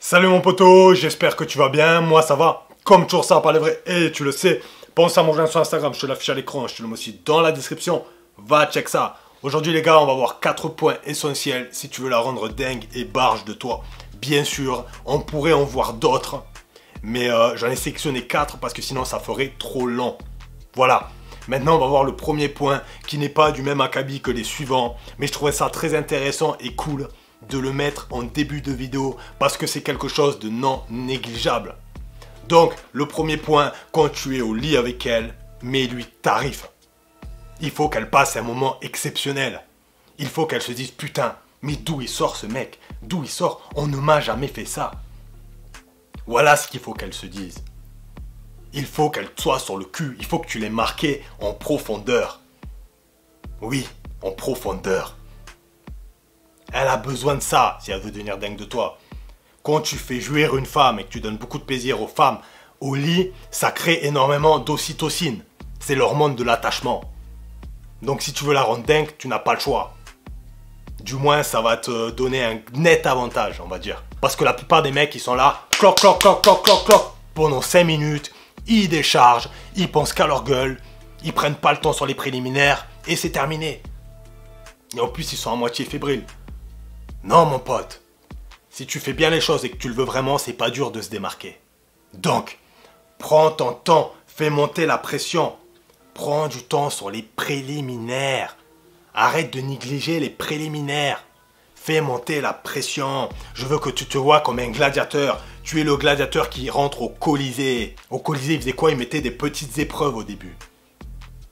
Salut mon poteau, j'espère que tu vas bien, moi ça va, comme toujours ça par les vrais, et tu le sais, pense à mon lien sur Instagram, je te l'affiche à l'écran, je te le mets aussi dans la description, va check ça. Aujourd'hui les gars, on va voir 4 points essentiels si tu veux la rendre dingue et barge de toi. Bien sûr, on pourrait en voir d'autres, mais j'en ai sélectionné 4 parce que sinon ça ferait trop long. Voilà, maintenant on va voir le premier point qui n'est pas du même acabit que les suivants, mais je trouvais ça très intéressant et cool de le mettre en début de vidéo parce que c'est quelque chose de non négligeable. Donc, le premier point, quand tu es au lit avec elle, mets-lui tarif. Il faut qu'elle passe un moment exceptionnel. Il faut qu'elle se dise, putain, mais d'où il sort ce mec? D'où il sort? On ne m'a jamais fait ça. Voilà ce qu'il faut qu'elle se dise. Il faut qu'elle soit sur le cul. Il faut que tu l'aies marqué en profondeur. Oui, en profondeur. Elle a besoin de ça si elle veut devenir dingue de toi. Quand tu fais jouir une femme et que tu donnes beaucoup de plaisir aux femmes au lit, ça crée énormément d'ocytocine. C'est l'hormone de l'attachement. Donc si tu veux la rendre dingue, tu n'as pas le choix. Du moins, ça va te donner un net avantage, on va dire. Parce que la plupart des mecs, ils sont là, cloc, cloc, cloc, cloc, cloc, cloc. Pendant 5 minutes, ils déchargent, ils pensent qu'à leur gueule, ils prennent pas le temps sur les préliminaires et c'est terminé. Et en plus, ils sont à moitié fébriles. Non mon pote, si tu fais bien les choses et que tu le veux vraiment, c'est pas dur de se démarquer. Donc, prends ton temps, fais monter la pression. Prends du temps sur les préliminaires. Arrête de négliger les préliminaires. Fais monter la pression. Je veux que tu te vois comme un gladiateur. Tu es le gladiateur qui rentre au Colisée. Au Colisée, il faisait quoi? Il mettait des petites épreuves au début.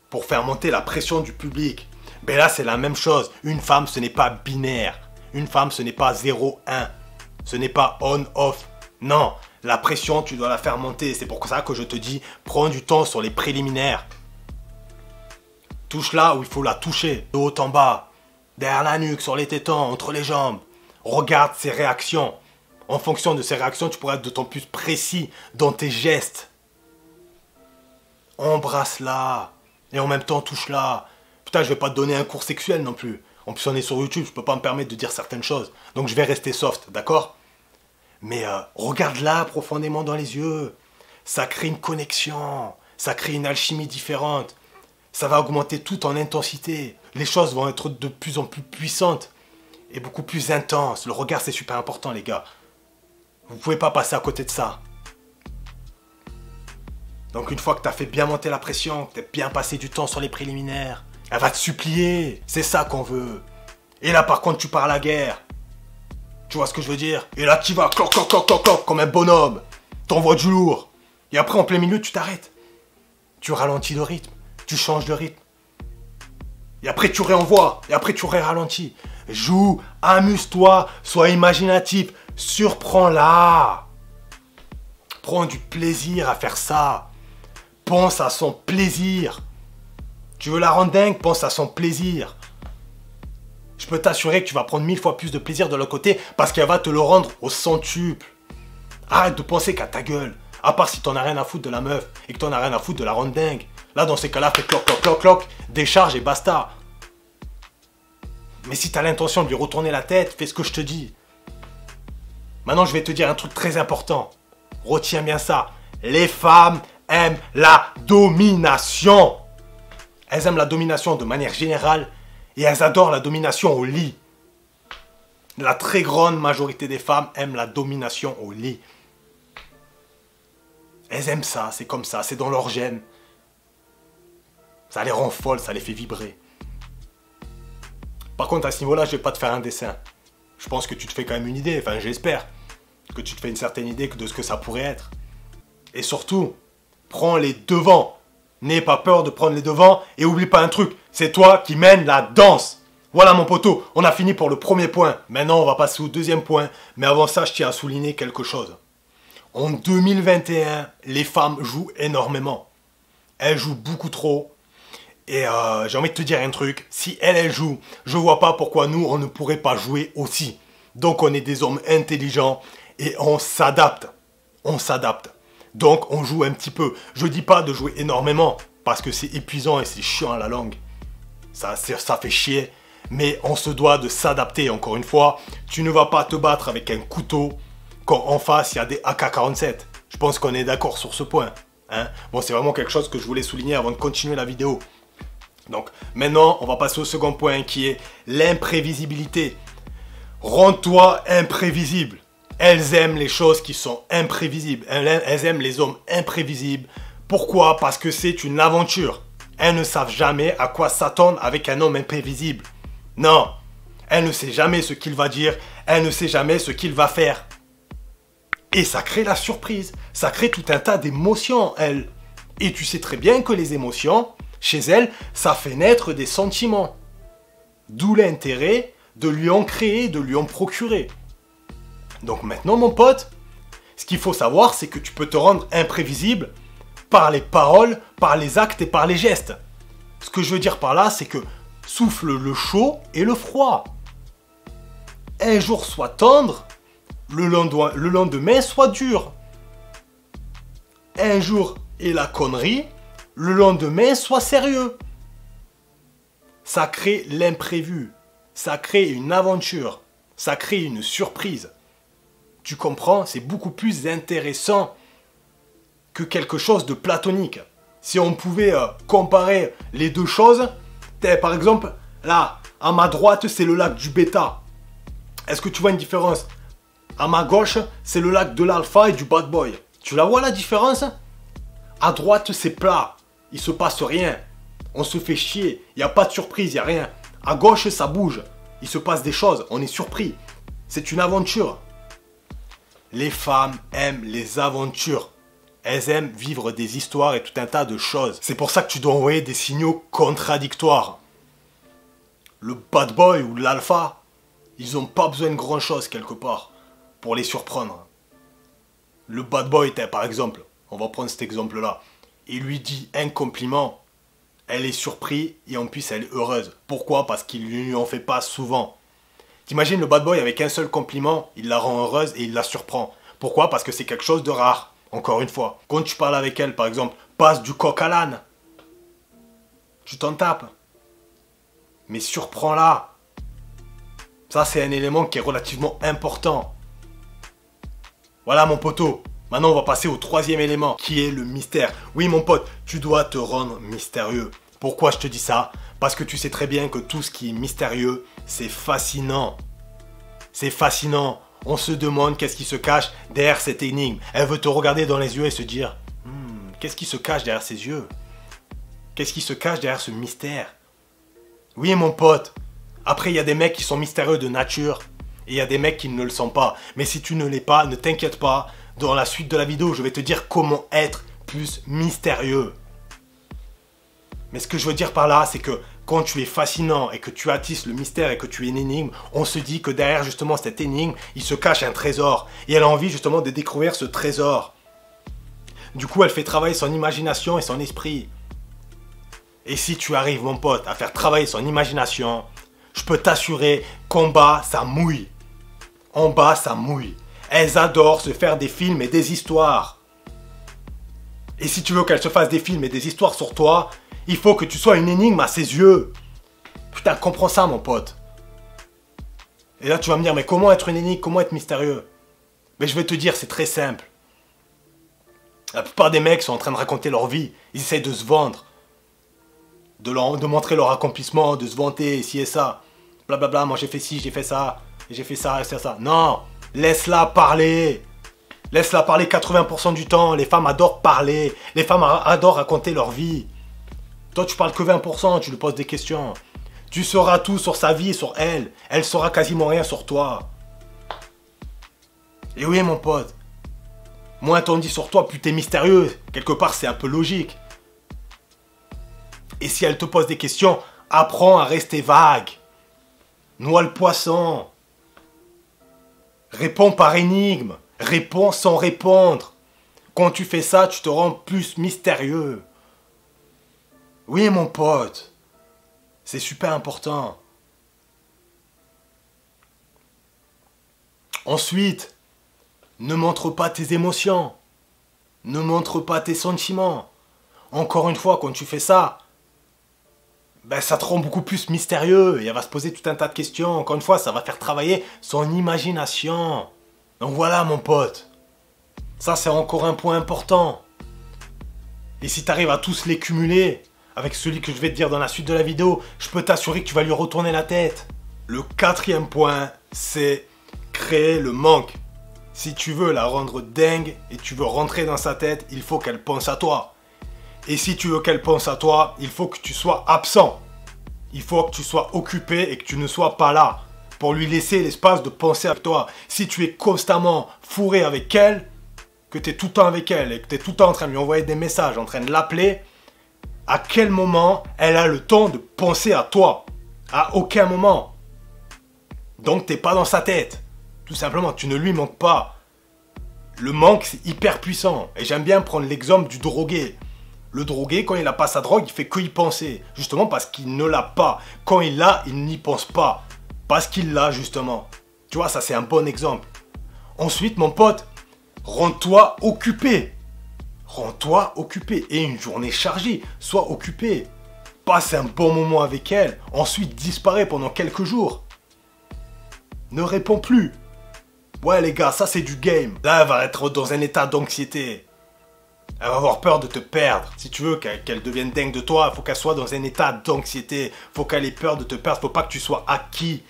Pour faire monter la pression du public. Ben là, c'est la même chose. Une femme, ce n'est pas binaire. Une femme, ce n'est pas 0-1. Ce n'est pas on-off. Non, la pression, tu dois la faire monter. C'est pour ça que je te dis, prends du temps sur les préliminaires. Touche là où il faut la toucher. De haut en bas. Derrière la nuque, sur les tétons, entre les jambes. Regarde ses réactions. En fonction de ses réactions, tu pourras être d'autant plus précis dans tes gestes. Embrasse-la. Et en même temps, touche-la. Putain, je vais pas te donner un cours sexuel non plus. En plus, on est sur YouTube, je peux pas me permettre de dire certaines choses. Donc, je vais rester soft, d'accord? Mais regarde-la profondément dans les yeux. Ça crée une connexion. Ça crée une alchimie différente. Ça va augmenter tout en intensité. Les choses vont être de plus en plus puissantes et beaucoup plus intenses. Le regard, c'est super important, les gars. Vous pouvez pas passer à côté de ça. Donc, une fois que tu as fait bien monter la pression, que tu as bien passé du temps sur les préliminaires, elle va te supplier, c'est ça qu'on veut. Et là par contre tu pars à la guerre. Tu vois ce que je veux dire? Et là tu vas cloc cloc cloc cloc cloc comme un bonhomme. T'envoies du lourd. Et après en plein milieu tu t'arrêtes. Tu ralentis le rythme. Tu changes de rythme. Et après tu réenvoies. Et après tu ralentis. Joue, amuse-toi, sois imaginatif. Surprends-la. Prends du plaisir à faire ça. Pense à son plaisir. Tu veux la rendre dingue, pense à son plaisir. Je peux t'assurer que tu vas prendre 1000 fois plus de plaisir de l'autre côté parce qu'elle va te le rendre au centuple. Arrête de penser qu'à ta gueule. À part si t'en as rien à foutre de la meuf et que t'en as rien à foutre de la rendre dingue. Là, dans ces cas-là, fais cloc, cloc, cloc, cloc, décharge et basta. Mais si t'as l'intention de lui retourner la tête, fais ce que je te dis. Maintenant, je vais te dire un truc très important. Retiens bien ça. Les femmes aiment la domination. Elles aiment la domination de manière générale et elles adorent la domination au lit. La très grande majorité des femmes aiment la domination au lit. Elles aiment ça, c'est comme ça, c'est dans leur gène. Ça les rend folles, ça les fait vibrer. Par contre, à ce niveau-là, je vais pas te faire un dessin. Je pense que tu te fais quand même une idée, enfin j'espère que tu te fais une certaine idée de ce que ça pourrait être. Et surtout, prends les devants. N'aie pas peur de prendre les devants et oublie pas un truc, c'est toi qui mènes la danse. Voilà mon poteau, on a fini pour le premier point. Maintenant on va passer au deuxième point, mais avant ça je tiens à souligner quelque chose. En 2021, les femmes jouent énormément. Elles jouent beaucoup trop. Et j'ai envie de te dire un truc, si elles jouent, je vois pas pourquoi nous on ne pourrait pas jouer aussi. Donc on est des hommes intelligents et on s'adapte. On s'adapte. Donc on joue un petit peu. Je dis pas de jouer énormément parce que c'est épuisant et c'est chiant à la langue. Ça fait chier. Mais on se doit de s'adapter encore une fois. Tu ne vas pas te battre avec un couteau quand en face, il y a des AK-47. Je pense qu'on est d'accord sur ce point. Hein. Bon, c'est vraiment quelque chose que je voulais souligner avant de continuer la vidéo. Donc, maintenant, on va passer au second point qui est l'imprévisibilité. Rends-toi imprévisible. Elles aiment les choses qui sont imprévisibles. Elles aiment les hommes imprévisibles. Pourquoi? Parce que c'est une aventure. Elles ne savent jamais à quoi s'attendre avec un homme imprévisible. Non. Elle ne sait jamais ce qu'il va dire. Elle ne sait jamais ce qu'il va faire. Et ça crée la surprise. Ça crée tout un tas d'émotions, elle. Et tu sais très bien que les émotions, chez elle, ça fait naître des sentiments. D'où l'intérêt de lui en créer, de lui en procurer. Donc maintenant, mon pote, ce qu'il faut savoir, c'est que tu peux te rendre imprévisible par les paroles, par les actes et par les gestes. Ce que je veux dire par là, c'est que souffle le chaud et le froid. Un jour soit tendre, le lendemain soit dur. Un jour est la connerie, le lendemain soit sérieux. Ça crée l'imprévu, ça crée une aventure, ça crée une surprise. Tu comprends? C'est beaucoup plus intéressant que quelque chose de platonique. Si on pouvait comparer les deux choses, par exemple, là, à ma droite, c'est le lac du bêta. Est-ce que tu vois une différence? À ma gauche, c'est le lac de l'alpha et du bad boy. Tu la vois la différence? À droite, c'est plat. Il se passe rien. On se fait chier. Il n'y a pas de surprise, il n'y a rien. À gauche, ça bouge. Il se passe des choses. On est surpris. C'est une aventure. Les femmes aiment les aventures. Elles aiment vivre des histoires et tout un tas de choses. C'est pour ça que tu dois envoyer des signaux contradictoires. Le bad boy ou l'alpha, ils n'ont pas besoin de grand chose quelque part pour les surprendre. Le bad boy, par exemple, on va prendre cet exemple-là. Il lui dit un compliment, elle est surprise et en plus elle est heureuse. Pourquoi? Parce qu'il ne lui en fait pas souvent. T'imagines le bad boy avec un seul compliment, il la rend heureuse et il la surprend. Pourquoi? Parce que c'est quelque chose de rare. Encore une fois, quand tu parles avec elle, par exemple, passe du coq à l'âne. Tu t'en tapes. Mais surprends-la. Ça, c'est un élément qui est relativement important. Voilà, mon poteau. Maintenant, on va passer au troisième élément, qui est le mystère. Oui, mon pote, tu dois te rendre mystérieux. Pourquoi je te dis ça? Parce que tu sais très bien que tout ce qui est mystérieux, c'est fascinant. C'est fascinant. On se demande qu'est-ce qui se cache derrière cette énigme. Elle veut te regarder dans les yeux et se dire qu'est-ce qui se cache derrière ses yeux? Qu'est-ce qui se cache derrière ce mystère? Oui, mon pote. Après, il y a des mecs qui sont mystérieux de nature. Et il y a des mecs qui ne le sont pas. Mais si tu ne l'es pas, ne t'inquiète pas. Dans la suite de la vidéo, je vais te dire comment être plus mystérieux. Mais ce que je veux dire par là, c'est que quand tu es fascinant et que tu attisses le mystère et que tu es une énigme, on se dit que derrière justement cette énigme, il se cache un trésor. Et elle a envie justement de découvrir ce trésor. Du coup, elle fait travailler son imagination et son esprit. Et si tu arrives, mon pote, à faire travailler son imagination, je peux t'assurer qu'en bas, ça mouille. En bas, ça mouille. Elles adorent se faire des films et des histoires. Et si tu veux qu'elles se fassent des films et des histoires sur toi, il faut que tu sois une énigme à ses yeux. Putain, comprends ça, mon pote. Et là, tu vas me dire, mais comment être une énigme? Comment être mystérieux? Mais je vais te dire, c'est très simple. La plupart des mecs sont en train de raconter leur vie. Ils essayent de se vendre. De montrer leur accomplissement, de se vanter, ci et ça. Blablabla, moi j'ai fait ci, j'ai fait ça. J'ai fait ça, c'est ça. Non, laisse-la parler. Laisse-la parler 80% du temps. Les femmes adorent parler. Les femmes adorent raconter leur vie. Toi, tu parles que 20%, tu lui poses des questions. Tu sauras tout sur sa vie et sur elle. Elle saura quasiment rien sur toi. Et oui, mon pote. Moins t'en dis sur toi, plus t'es mystérieux. Quelque part, c'est un peu logique. Et si elle te pose des questions, apprends à rester vague. Noie le poisson. Réponds par énigme. Réponds sans répondre. Quand tu fais ça, tu te rends plus mystérieux. Oui, mon pote. C'est super important. Ensuite, ne montre pas tes émotions. Ne montre pas tes sentiments. Encore une fois, quand tu fais ça, ben, ça te rend beaucoup plus mystérieux et elle va se poser tout un tas de questions. Encore une fois, ça va faire travailler son imagination. Donc voilà mon pote. Ça c'est encore un point important. Et si tu arrives à tous les cumuler, avec celui que je vais te dire dans la suite de la vidéo, je peux t'assurer que tu vas lui retourner la tête. Le quatrième point, c'est créer le manque. Si tu veux la rendre dingue et tu veux rentrer dans sa tête, il faut qu'elle pense à toi. Et si tu veux qu'elle pense à toi, il faut que tu sois absent. Il faut que tu sois occupé et que tu ne sois pas là pour lui laisser l'espace de penser à toi. Si tu es constamment fourré avec elle, que tu es tout le temps avec elle et que tu es tout le temps en train de lui envoyer des messages, en train de l'appeler, à quel moment elle a le temps de penser à toi? À aucun moment. Donc t'es pas dans sa tête. Tout simplement, tu ne lui manques pas. Le manque, c'est hyper puissant. Et j'aime bien prendre l'exemple du drogué. Le drogué, quand il n'a pas sa drogue, il fait que y penser. Justement parce qu'il ne l'a pas. Quand il l'a, il n'y pense pas. Parce qu'il l'a, justement. Tu vois, ça c'est un bon exemple. Ensuite, mon pote, rends-toi occupé. Rends-toi occupé. Et une journée chargée, sois occupé. Passe un bon moment avec elle. Ensuite, disparaît pendant quelques jours. Ne réponds plus. Ouais les gars, ça c'est du game. Là, elle va être dans un état d'anxiété. Elle va avoir peur de te perdre. Si tu veux qu'elle devienne dingue de toi, il faut qu'elle soit dans un état d'anxiété. Il faut qu'elle ait peur de te perdre. Il ne faut pas que tu sois acquis.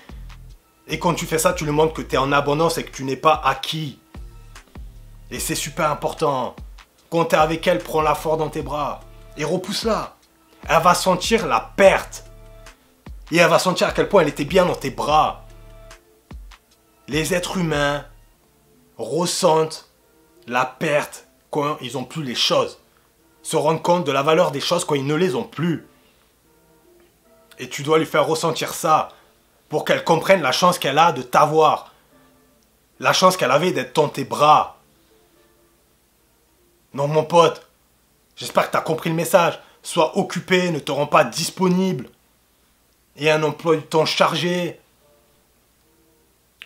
Et quand tu fais ça, tu lui montres que tu es en abondance et que tu n'es pas acquis. Et c'est super important. Quand tu es avec elle, prends-la fort dans tes bras. Et repousse-la. Elle va sentir la perte. Et elle va sentir à quel point elle était bien dans tes bras. Les êtres humains ressentent la perte quand ils n'ont plus les choses. Se rendent compte de la valeur des choses quand ils ne les ont plus. Et tu dois lui faire ressentir ça pour qu'elle comprenne la chance qu'elle a de t'avoir. La chance qu'elle avait d'être dans tes bras. Non mon pote, j'espère que tu as compris le message. Sois occupé, ne te rends pas disponible. Et un emploi du temps chargé.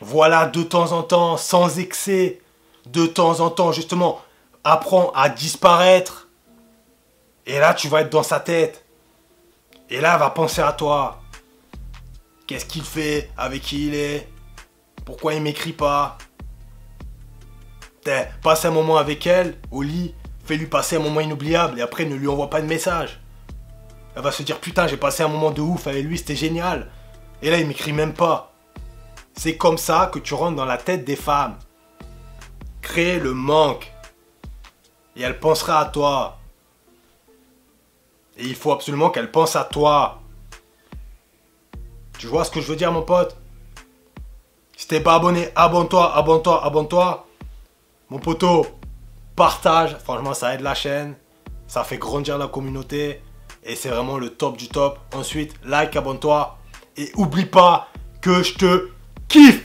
Voilà, de temps en temps, sans excès. De temps en temps, justement, apprends à disparaître. Et là, tu vas être dans sa tête. Et là, elle va penser à toi. Qu'est-ce qu'il fait? Avec qui il est? Pourquoi il m'écrit pas? Passe un moment avec elle, au lit. Fais-lui passer un moment inoubliable. Et après, ne lui envoie pas de message. Elle va se dire, putain, j'ai passé un moment de ouf avec lui, c'était génial. Et là, il m'écrit même pas. C'est comme ça que tu rentres dans la tête des femmes. Crée le manque. Et elle pensera à toi. Et il faut absolument qu'elle pense à toi. Tu vois ce que je veux dire, mon pote? Si t'es pas abonné, abonne-toi, abonne-toi, abonne-toi. Mon poteau, partage. Franchement, ça aide la chaîne. Ça fait grandir la communauté. Et c'est vraiment le top du top. Ensuite, like, abonne-toi. Et oublie pas que je te kiffe.